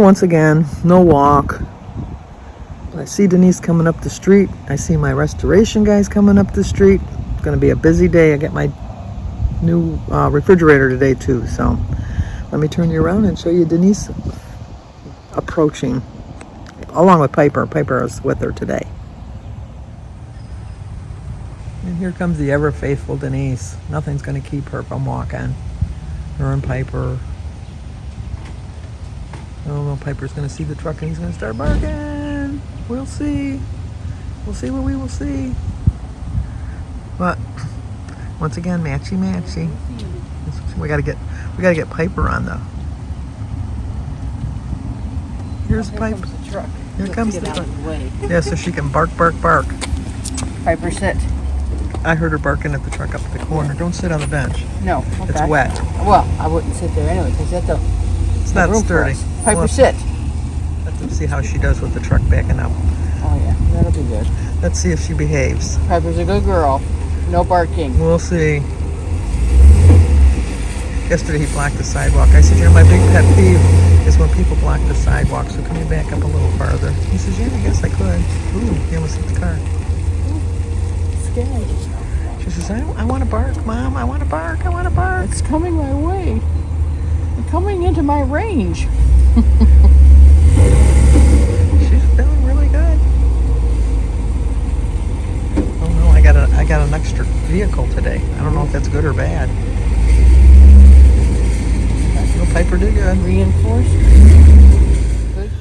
once again, no walk. I see Denise coming up the street. I see my restoration guys coming up the street. It's going to be a busy day. I get my new refrigerator today too. So let me turn you around and show you Denise approaching, along with Piper. Piper is with her today. And here comes the ever faithful Denise. Nothing's going to keep her from walking. Her and Piper. Oh no, Piper's going to see the truck and he's going to start barking. We'll see. We'll see what we will see. But once again, matchy matchy. We gotta get Piper on the. Here's Piper. Comes the truck. Here comes the truck. Way. Yeah, so she can bark, bark, bark. Piper, sit. I heard her barking at the truck up at the corner. Don't sit on the bench. No. Okay. It's wet. Well, I wouldn't sit there anyway because that's It's not room for sturdy. us. Piper, Well, sit. Let's see how she does with the truck backing up. Oh yeah, that'll be good. Let's see if she behaves. Piper's a good girl. No barking. We'll see. Yesterday he blocked the sidewalk. I said, my big pet peeve is when people block the sidewalk, so can you back up a little farther? He says, yeah, I guess I could. Ooh, he almost hit the car. Scared. She says, I want to bark, Mom. I want to bark. I want to bark. It's coming my way. It's coming into my range. She's feeling really good. Oh no, I got an extra vehicle today. I don't know if that's good or bad. No, Piper did good. Reinforced. Good.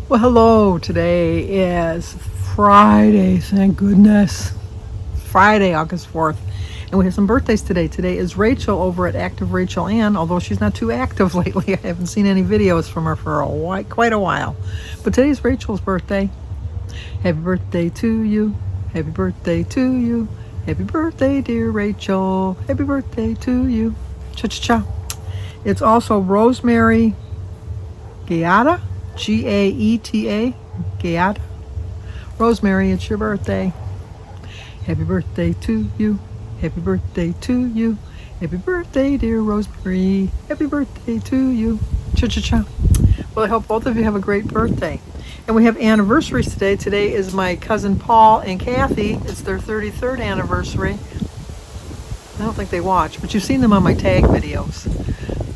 Well, hello. Today is Friday. Thank goodness. Friday, August 4th. And we have some birthdays today. Today is Rachel over at Active Rachel Ann, although she's not too active lately. I haven't seen any videos from her for quite a while. But today's Rachel's birthday. Happy birthday to you. Happy birthday to you. Happy birthday, dear Rachel. Happy birthday to you. Cha-cha-cha. It's also Rosemary Gaeta. Gaeta. Gaeta. Rosemary, it's your birthday. Happy birthday to you. Happy birthday to you. Happy birthday, dear Rosemary. Happy birthday to you. Cha-cha-cha. Well, I hope both of you have a great birthday. And we have anniversaries today. Today is my cousin Paul and Kathy. It's their 33rd anniversary. I don't think they watch, but you've seen them on my tag videos.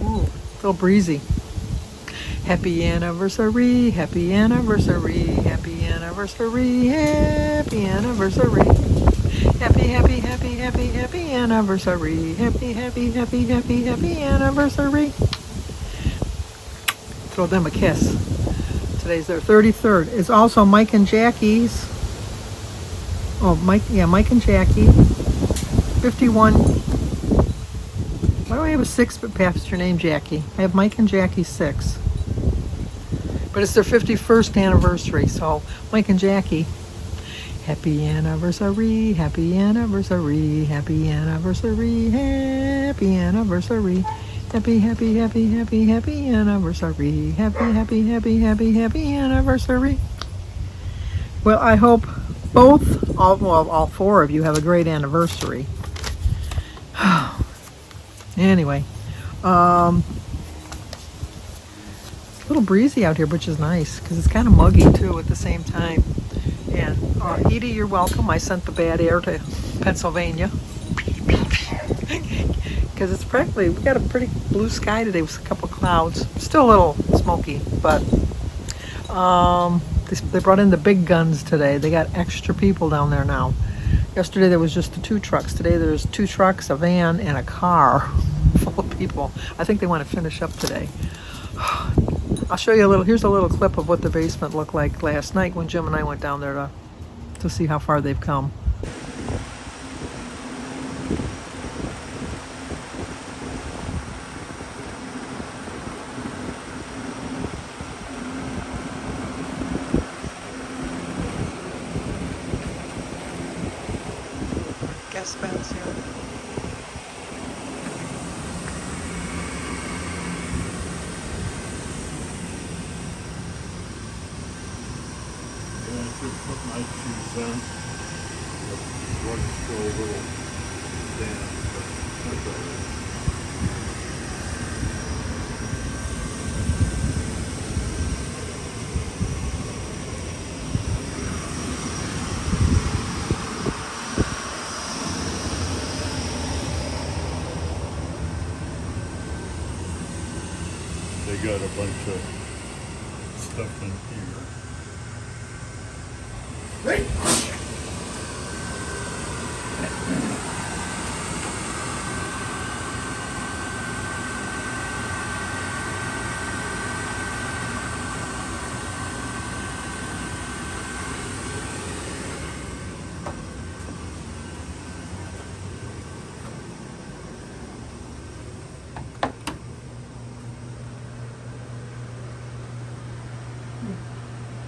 Ooh, a little breezy. Happy anniversary, happy anniversary, happy anniversary, happy anniversary. Happy, happy, happy, happy, happy anniversary. Happy, happy, happy, happy, happy anniversary. Throw them a kiss. Today's their 33rd. It's also Mike and Jackie's. Oh, Mike and Jackie. 51. Why do I have a 6 but past your name, Jackie? I have Mike and Jackie 6. But it's their 51st anniversary, so Mike and Jackie. Happy anniversary, happy anniversary, happy anniversary, happy anniversary. Happy, happy, happy, happy, happy anniversary. Happy, happy, happy, happy, happy anniversary. Well, I hope all 4 of you have a great anniversary. Anyway, it's a little breezy out here, which is nice because it's kind of muggy too at the same time. And Edie, you're welcome. I sent the bad air to Pennsylvania because it's practically, we got a pretty blue sky today with a couple clouds. Still a little smoky, but they brought in the big guns today. They got extra people down there now. Yesterday there was just the 2 trucks. Today there's 2 trucks, a van, and a car full of people. I think they want to finish up today. I'll show you here's a little clip of what the basement looked like last night when Jim and I went down there to see how far they've come. Gas vents here. Put my shoes on. The rug's still a little damp, but that's all right. they got a bunch of stuff in here.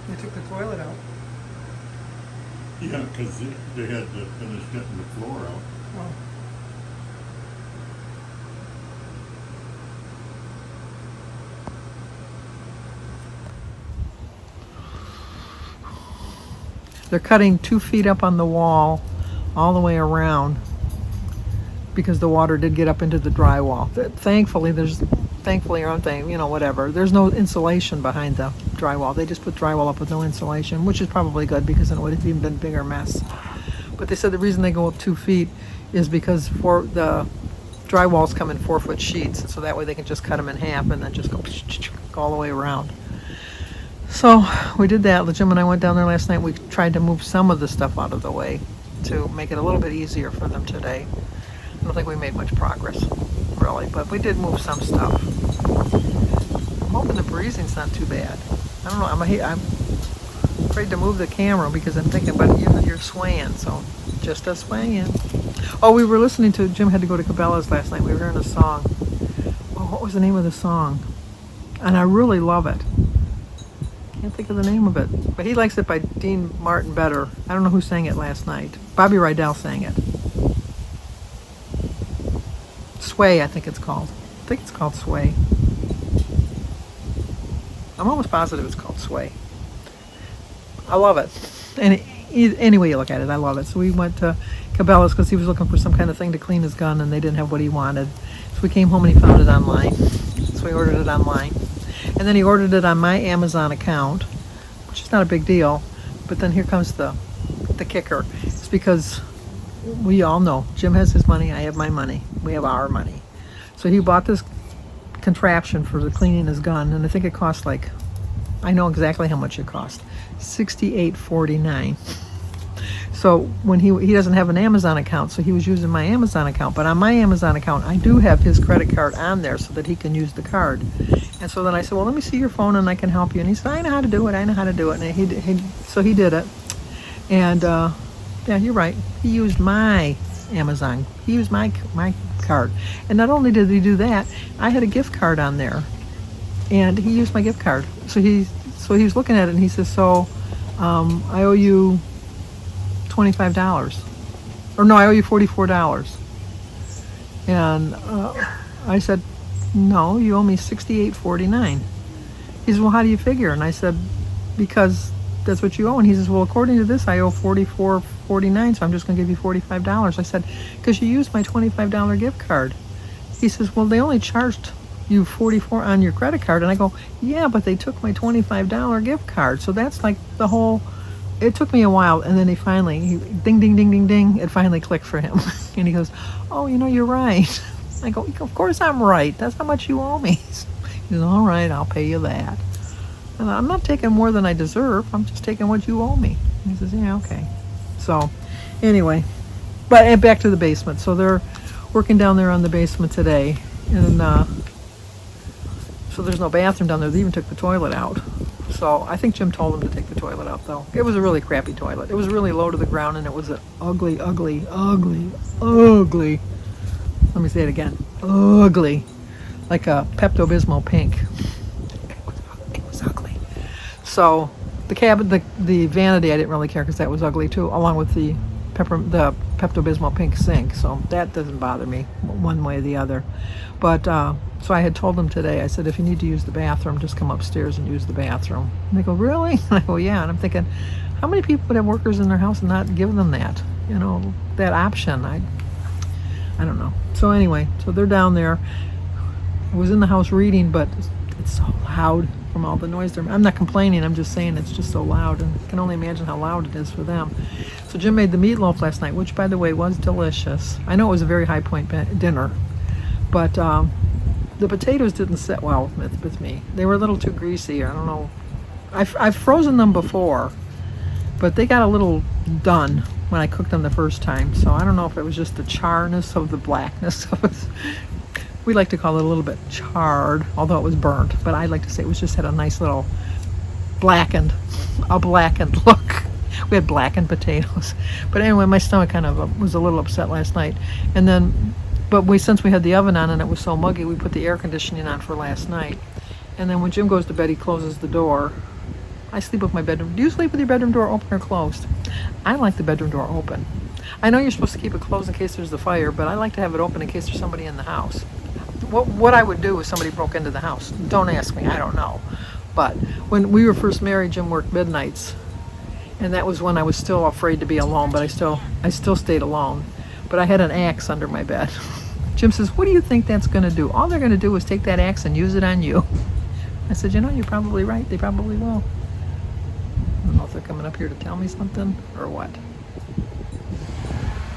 They took the toilet out. Yeah, because they had to finish getting the floor out. Oh. They're cutting 2 feet up on the wall all the way around because the water did get up into the drywall. Thankfully, or something, whatever. There's no insulation behind the drywall. They just put drywall up with no insulation, which is probably good because then it would have even been a bigger mess. But they said the reason they go up 2 feet is because for the drywalls come in 4-foot sheets, and so that way they can just cut them in half and then just go all the way around. So we did that. Jim and I went down there last night. We tried to move some of the stuff out of the way to make it a little bit easier for them today. I don't think we made much progress, really, but we did move some stuff. I'm hoping the breezing's not too bad. I don't know. I'm afraid to move the camera because I'm thinking about you're swaying, so just a swaying. Oh, we were listening to, Jim had to go to Cabela's last night. We were hearing a song. Oh, what was the name of the song? And I really love it. Can't think of the name of it, but he likes it by Dean Martin better. I don't know who sang it last night. Bobby Rydell sang it. Sway, I think it's called. I think it's called Sway. I'm almost positive it's called Sway. I love it. And any way you look at it, I love it. So we went to Cabela's because he was looking for some kind of thing to clean his gun and they didn't have what he wanted. So we came home and he found it online. So we ordered it online. And then he ordered it on my Amazon account, which is not a big deal. But then here comes the kicker. It's because we all know Jim has his money, I have my money. We have our money. So he bought this contraption for cleaning his gun, and I think it cost I know exactly how much it cost, $68.49. So when he doesn't have an Amazon account, so he was using my Amazon account. But on my Amazon account, I do have his credit card on there so that he can use the card. And so then I said, well, let me see your phone and I can help you. And he said, I know how to do it. And so he did it. And yeah, you're right. He used my Amazon. He used my card. And not only did he do that, I had a gift card on there. And he used my gift card. So he was looking at it and he says, so I owe you $25. Or no, I owe you $44. And I said, no, you owe me $68.49. He says, well, how do you figure? And I said, because that's what you owe. And he says, well, according to this, I owe $44.49, so I'm just going to give you $45. I said, because you used my $25 gift card. He says, well, they only charged you $44 on your credit card. And I go, yeah, but they took my $25 gift card. So that's like the whole, it took me a while. And then ding, ding, ding, ding, ding, it finally clicked for him. And he goes, oh, you're right. I go, of course I'm right. That's how much you owe me. He says, all right, I'll pay you that. And I'm not taking more than I deserve. I'm just taking what you owe me. He says, yeah, okay. So anyway, but back to the basement. So they're working down there on the basement today. And so there's no bathroom down there. They even took the toilet out. So I think Jim told them to take the toilet out, though. It was a really crappy toilet. It was really low to the ground, and it was an ugly, ugly, ugly, ugly. Let me say it again. Ugly. Like a Pepto-Bismol pink. It was ugly. So the cabinet, the vanity, I didn't really care because that was ugly too, along with the Pepto-Bismol pink sink. So that doesn't bother me one way or the other. But so I had told them today, I said, if you need to use the bathroom, just come upstairs and use the bathroom. And they go, really? And I go, yeah. And I'm thinking, how many people would have workers in their house and not give them that, that option? I don't know. So anyway, so they're down there. I was in the house reading, but it's so loud from all the noise there. I'm not complaining. I'm just saying it's just so loud, and I can only imagine how loud it is for them. So Jim made the meatloaf last night, which, by the way, was delicious. I know it was a very high point dinner, but the potatoes didn't sit well with me. They were a little too greasy. I don't know. I've frozen them before, but they got a little done when I cooked them the first time. So I don't know if it was just the charness of the blackness of it. We like to call it a little bit charred, although it was burnt. But I like to say it was just had a nice little blackened look. We had blackened potatoes. But anyway, my stomach kind of was a little upset last night. And then, since we had the oven on and it was so muggy, we put the air conditioning on for last night. And then when Jim goes to bed, he closes the door. I sleep with my bedroom. Do you sleep with your bedroom door open or closed? I like the bedroom door open. I know you're supposed to keep it closed in case there's a fire, but I like to have it open in case there's somebody in the house. What I would do if somebody broke into the house, don't ask me, I don't know. But when we were first married, Jim worked midnights, and that was when I was still afraid to be alone, but I still stayed alone. But I had an axe under my bed. Jim says, what do you think that's going to do? All they're going to do is take that axe and use it on you. I said, you're probably right. They probably will. I don't know if they're coming up here to tell me something or what.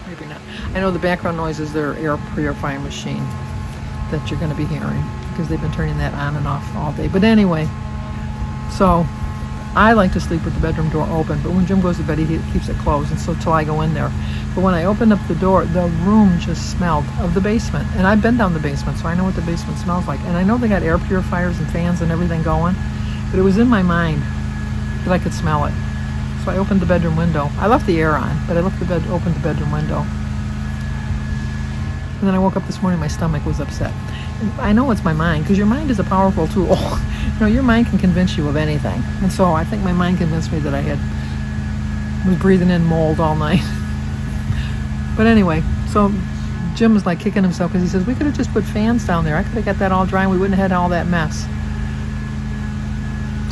Maybe not. I know the background noise is their air purifying machine that you're going to be hearing because they've been turning that on and off all day. But anyway, so I like to sleep with the bedroom door open, but when Jim goes to bed, he keeps it closed, and so till I go in there. But when I opened up the door, the room just smelled of the basement. And I've been down the basement, so I know what the basement smells like. And I know they got air purifiers and fans and everything going, but it was in my mind that I could smell it. So I opened the bedroom window. I left the air on, but I opened the bedroom window. And then I woke up this morning, my stomach was upset. And I know it's my mind, because your mind is a powerful tool. Your mind can convince you of anything. And so I think my mind convinced me that I was breathing in mold all night. But anyway, so Jim was like kicking himself because he says, we could have just put fans down there. I could have got that all dry and we wouldn't have had all that mess.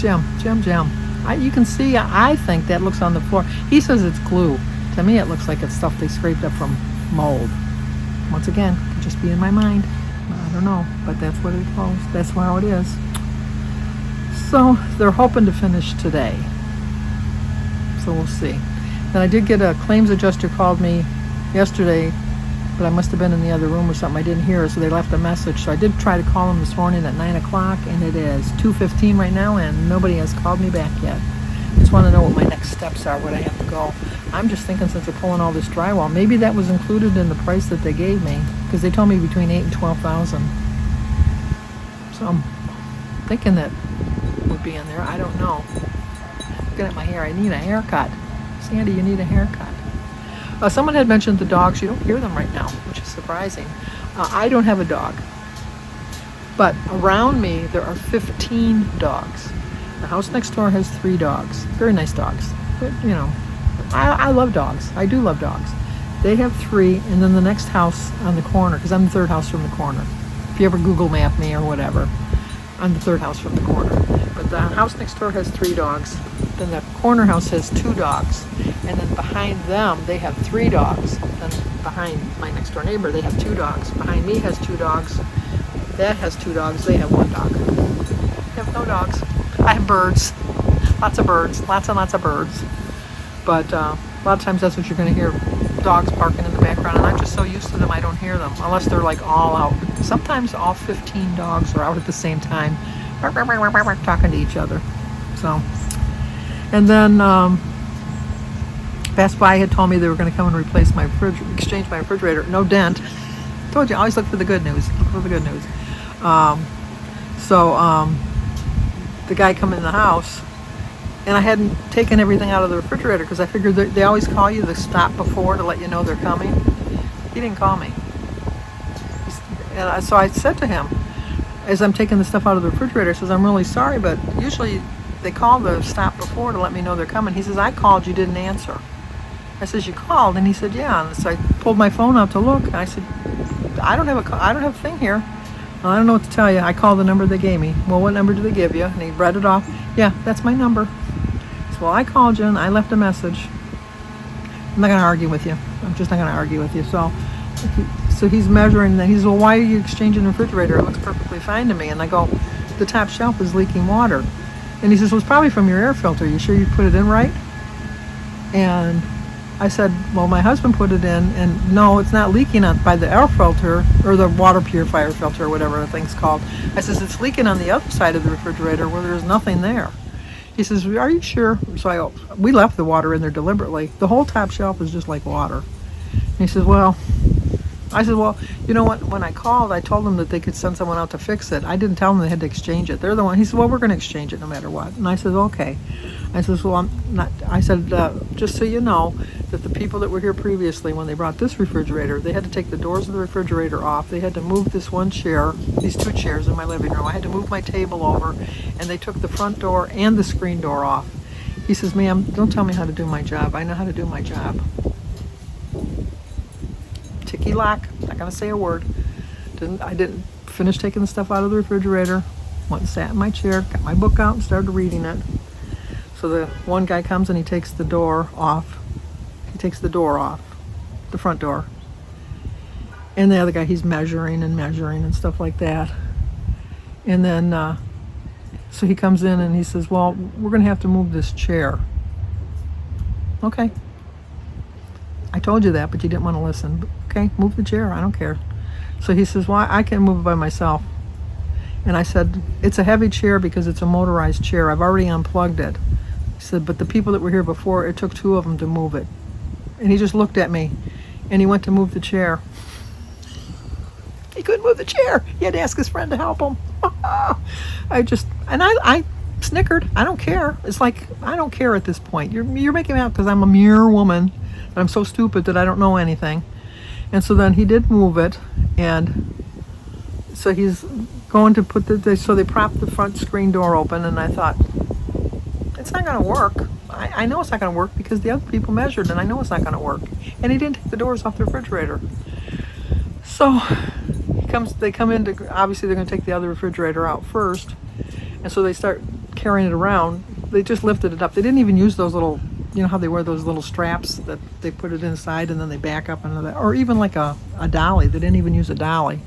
Jim. You can see, I think that looks on the floor. He says it's glue. To me, it looks like it's stuff they scraped up from mold. Once again, it could just be in my mind. I don't know, but that's what it goes. That's how it is. So they're hoping to finish today. So we'll see. Then I did get a claims adjuster called me yesterday, but I must have been in the other room or something. I didn't hear her, so they left a message. So I did try to call them this morning at 9 o'clock, and it is 2:15 right now, and nobody has called me back yet. Just want to know what my next steps are, what I have to go. I'm just thinking, since they're pulling all this drywall, maybe that was included in the price that they gave me, because they told me between $8,000 and $12,000. So I'm thinking that would be in there. I don't know. Looking at my hair, I need a haircut. Sandy, you need a haircut. Someone had mentioned the dogs. You don't hear them right now, which is surprising. I don't have a dog, but around me there are 15 dogs. The house next door has 3 dogs. Very nice dogs. But, I love dogs. I do love dogs. They have 3, and then the next house on the corner, because I'm the third house from the corner. If you ever Google map me or whatever, I'm the third house from the corner. But the house next door has 3 dogs. Then the corner house has 2 dogs. And then behind them, they have 3 dogs. Then behind my next door neighbor, they have 2 dogs. Behind me has 2 dogs. That has 2 dogs. They have 1 dog. I have no dogs. I have birds. Lots of birds. Lots and lots of birds. But a lot of times that's what you're going to hear. Dogs barking in the background. And I'm just so used to them, I don't hear them. Unless they're like all out. Sometimes all 15 dogs are out at the same time. Talking to each other. So. And then Best Buy had told me they were going to come and replace my exchange my refrigerator. No dent. Told you, always look for the good news. Look for the good news. The guy come in the house, and I hadn't taken everything out of the refrigerator because I figured they always call you to stop before to let you know they're coming. He didn't call me. And so I said to him, as I'm taking the stuff out of the refrigerator, I says, I'm really sorry, but usually they call the stop before to let me know they're coming. He says, I called, you didn't answer. I says, you called? And he said, yeah. And so I pulled my phone out to look, and I said, I don't have a thing here. Well, I don't know what to tell you. I called the number they gave me. Well, what number did they give you? And he read it off. Yeah, that's my number. So, well, I called you and I left a message. I'm not going to argue with you. I'm just not going to argue with you. So he's measuring that. He says, well, why are you exchanging the refrigerator? It looks perfectly fine to me. And I go, the top shelf is leaking water. And he says, well, it's probably from your air filter. You sure you put it in right? And I said, well, my husband put it in, and no, it's not leaking on by the air filter or the water purifier filter or whatever the thing's called. I says, it's leaking on the other side of the refrigerator where there's nothing there. He says, are you sure? So we left the water in there deliberately. The whole top shelf is just like water. And he says, well, I said, well, you know what? When I called, I told them that they could send someone out to fix it. I didn't tell them they had to exchange it. They're the one. He said, well, we're going to exchange it no matter what. And I said, okay. I said, well, I'm not. I said, just so you know, that the people that were here previously, when they brought this refrigerator, they had to take the doors of the refrigerator off. They had to move this one chair, these two chairs in my living room. I had to move my table over, and they took the front door and the screen door off. He says, ma'am, don't tell me how to do my job. I know how to do my job. Ticky lock, not gonna say a word. I didn't finish taking the stuff out of the refrigerator. Went and sat in my chair, got my book out and started reading it. So the one guy comes and he takes the door off. He takes the door off, the front door. And the other guy, he's measuring and stuff like that. And then, so he comes in and he says, well, we're gonna have to move this chair. Okay. I told you that, but you didn't want to listen. Okay, move the chair. I don't care. So he says, well, I can move it by myself. And I said, it's a heavy chair because it's a motorized chair. I've already unplugged it. He said, but the people that were here before, it took two of them to move it. And he just looked at me, and he went to move the chair. He couldn't move the chair. He had to ask his friend to help him. I snickered. I don't care. It's like, I don't care at this point. You're making me out because I'm a mere woman. I'm so stupid that I don't know anything. And so then he did move it, and so he's going to put so they propped the front screen door open, and I thought, it's not going to work. I know it's not going to work because the other people measured, and I know it's not going to work. And he didn't take the doors off the refrigerator. So they come in to, obviously they're going to take the other refrigerator out first, and so they start carrying it around. They just lifted it up. They didn't even use those little, you know how they wear those little straps that they put it inside and then they back up into that, or even like a dolly. They didn't even use a dolly.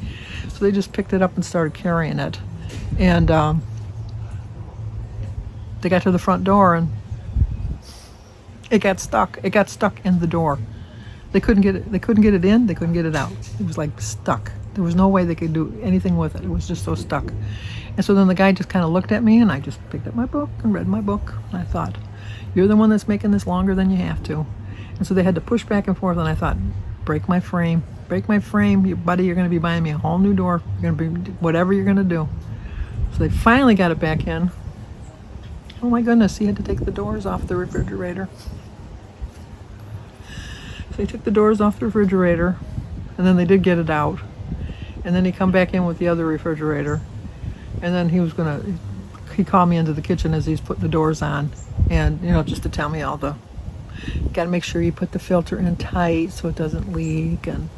So they just picked it up and started carrying it. And they got to the front door and it got stuck. It got stuck in the door. They couldn't get it in, they couldn't get it out. It was like stuck. There was no way they could do anything with it. It was just so stuck. And so then the guy just kind of looked at me, and I just picked up my book and read my book. And I thought, you're the one that's making this longer than you have to. And so they had to push back and forth, and I thought, break my frame, buddy, you're going to be buying me a whole new door. You're going to be, whatever you're going to do. So they finally got it back in. Oh my goodness, he had to take the doors off the refrigerator. So he took the doors off the refrigerator, and then they did get it out. And then he come back in with the other refrigerator. And then he called me into the kitchen as he's putting the doors on. And, just to tell me all you got to make sure you put the filter in tight so it doesn't leak. And,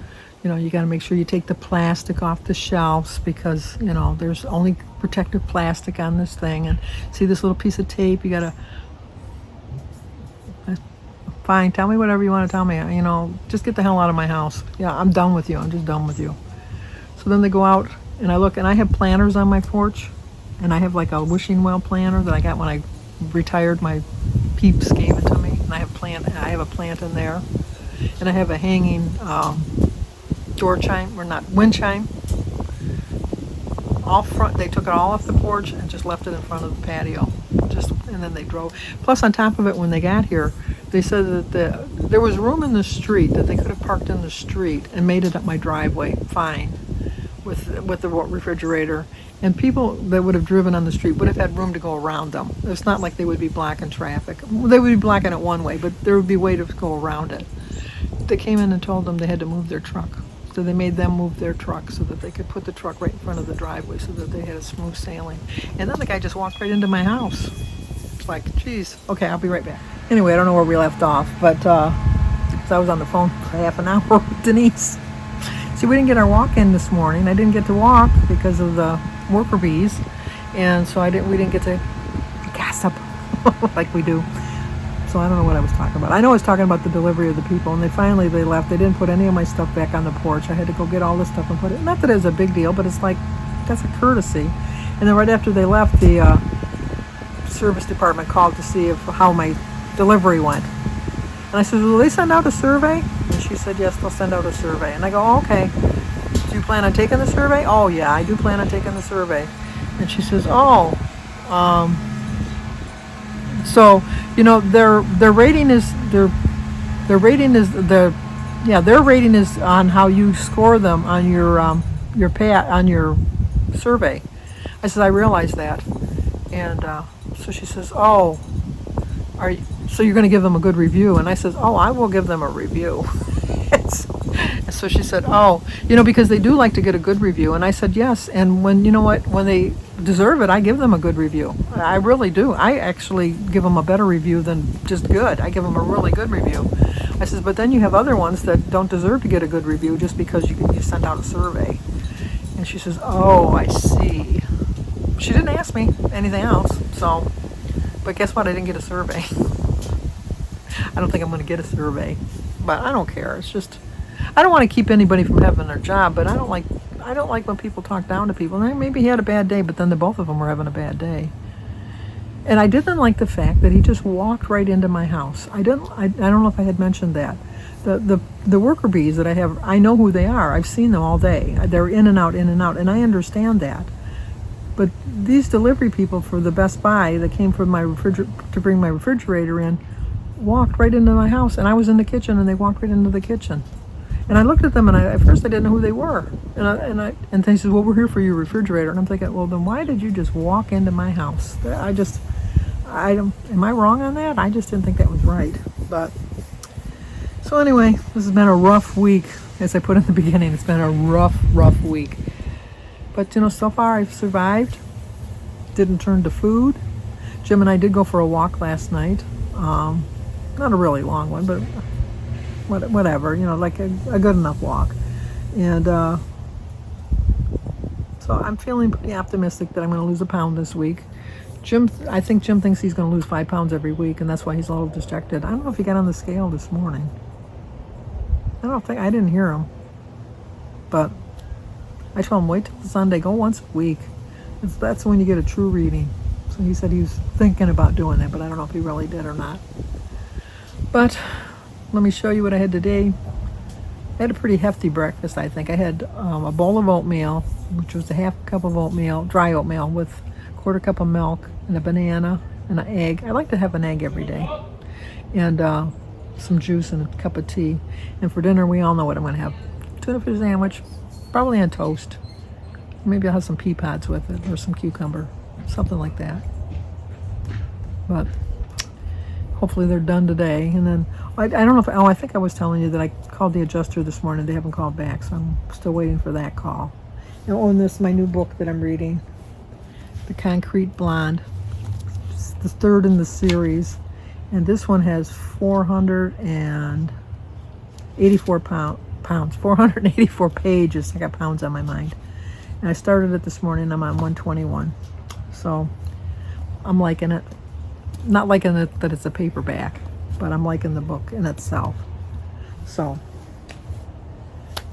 you got to make sure you take the plastic off the shelves because, there's only protective plastic on this thing. And see this little piece of tape, you got to, fine, tell me whatever you want to tell me. Just get the hell out of my house. Yeah, I'm done with you. I'm just done with you. So then they go out and I look, and I have planters on my porch. And I have like a wishing well planter that I got when I retired. My peeps gave it to me. And I have a plant in there. And I have a hanging door chime, or not, wind chime. All front, they took it all off the porch and just left it in front of the patio. And then they drove. Plus on top of it, when they got here, they said that there was room in the street that they could have parked in the street and made it up my driveway fine with the refrigerator. And people that would have driven on the street would have had room to go around them. It's not like they would be blocking traffic. They would be blocking it one way, but there would be a way to go around it. They came in and told them they had to move their truck. So they made them move their truck so that they could put the truck right in front of the driveway so that they had a smooth sailing. And then the guy just walked right into my house. It's like, geez, okay, I'll be right back. Anyway, I don't know where we left off, but 'cause I was on the phone for half an hour with Denise. See, we didn't get our walk in this morning. I didn't get to walk because of the worker bees, and so we didn't get to gossip like we do. So I don't know what I was talking about. I know I was talking about the delivery of the people, and they left. They didn't put any of my stuff back on the porch. I had to go get all this stuff and put it. Not that it was a big deal, but it's like, that's a courtesy. And then right after they left, the service department called to see how my delivery went. And I said, will they send out a survey? And she said, yes, they'll send out a survey. And I go, oh, okay. Do you plan on taking the survey? Oh, yeah, I do plan on taking the survey. And she says, oh, so, you know, their rating is their rating is their rating is on how you score them on your survey. I said, I realize that. And so she says, oh, so you're going to give them a good review? And I said, oh, I will give them a review. And so she said, oh, you know, because they do like to get a good review. And I said, yes. And when they deserve it, I give them a good review. I really do. I actually give them a better review than just good. I give them a really good review. I said, but then you have other ones that don't deserve to get a good review just because you send out a survey. And she says, oh, I see. She didn't ask me anything else. So, but guess what? I didn't get a survey. I don't think I'm going to get a survey, but I don't care. It's just, I don't want to keep anybody from having their job, but I don't like when people talk down to people. And maybe he had a bad day, but then the both of them were having a bad day. And I didn't like the fact that he just walked right into my house. I don't know if I had mentioned that. The worker bees that I have, I know who they are. I've seen them all day. They're in and out, and I understand that. But these delivery people for the Best Buy that came from to bring my refrigerator in, walked right into my house, and I was in the kitchen, and they walked right into the kitchen. And I looked at them, and at first I didn't know who they were. And they said, well, we're here for your refrigerator. And I'm thinking, well, then why did you just walk into my house? Am I wrong on that? I just didn't think that was right. But, so anyway, this has been a rough week. As I put in the beginning, it's been a rough week. But, you know, so far I've survived. Didn't turn to food. Jim and I did go for a walk last night. Not a really long one, but whatever, you know, like a good enough walk. And so I'm feeling pretty optimistic that I'm going to lose a pound this week. I think Jim thinks he's going to lose 5 pounds every week, and that's why he's a little distracted. I don't know if he got on the scale this morning. I didn't hear him. But I told him, wait till Sunday, go once a week. That's when you get a true reading. So he said he was thinking about doing that, but I don't know if he really did or not. But let me show you what I had today. I had a pretty hefty breakfast, I think. I had a bowl of oatmeal, which was a half cup of oatmeal, dry oatmeal, with a quarter cup of milk and a banana and an egg. I like to have an egg every day. And some juice and a cup of tea. And for dinner, we all know what I'm going to have. Tuna fish sandwich, probably on toast. Maybe I'll have some pea pods with it or some cucumber, something like that. But hopefully they're done today. And then, I don't know if, I think I was telling you that I called the adjuster this morning. They haven't called back, so I'm still waiting for that call. And this is my new book that I'm reading, The Concrete Blonde. It's the third in the series. And this one has 484 pounds, 484 pages. I got pounds on my mind. And I started it this morning. I'm on 121. So I'm liking it. Not liking it that it's a paperback, but I'm liking the book in itself. So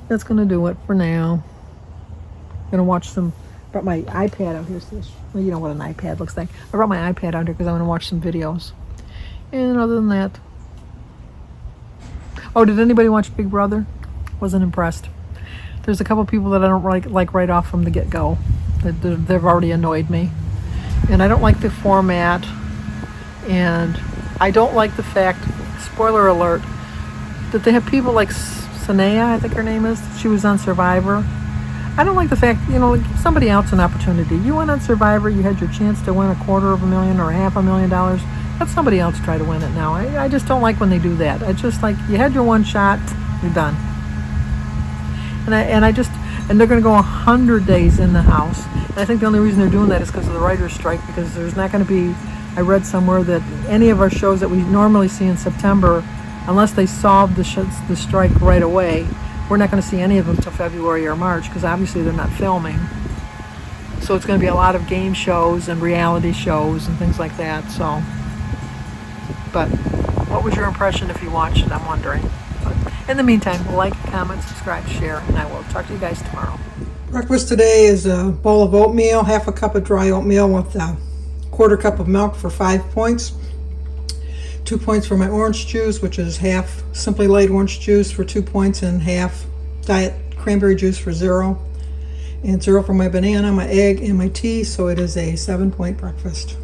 that's going to do it for now. I'm going to watch some. I brought my iPad out here. Well, you know what an iPad looks like. I brought my iPad out here because I want to watch some videos. And other than that. Oh, did anybody watch Big Brother? Wasn't impressed. There's a couple people that I don't like right off from the get-go. They've already annoyed me. And I don't like the format. And I don't like the fact, spoiler alert, that they have people like Sanaya, I think her name is. She was on Survivor. I don't like the fact, you know, like somebody else an opportunity. You went on Survivor, you had your chance to win $250,000 or $500,000. Let somebody else try to win it now. I just don't like when they do that. It's just like, you had your one shot, you're done. And they're going to go 100 days in the house. And I think the only reason they're doing that is because of the writer's strike, because there's not going to be, I read somewhere that any of our shows that we normally see in September, unless they solve the strike right away, we're not going to see any of them until February or March, because obviously they're not filming. So it's going to be a lot of game shows and reality shows and things like that. So, but what was your impression if you watched it? I'm wondering. But in the meantime, like, comment, subscribe, share, and I will talk to you guys tomorrow. Breakfast today is a bowl of oatmeal, half a cup of dry oatmeal with a quarter cup of milk for 5 points. 2 points for my orange juice, which is half Simply Light orange juice for 2 points and half diet cranberry juice for 0. And 0 for my banana, my egg, and my tea, so it is a 7-point breakfast.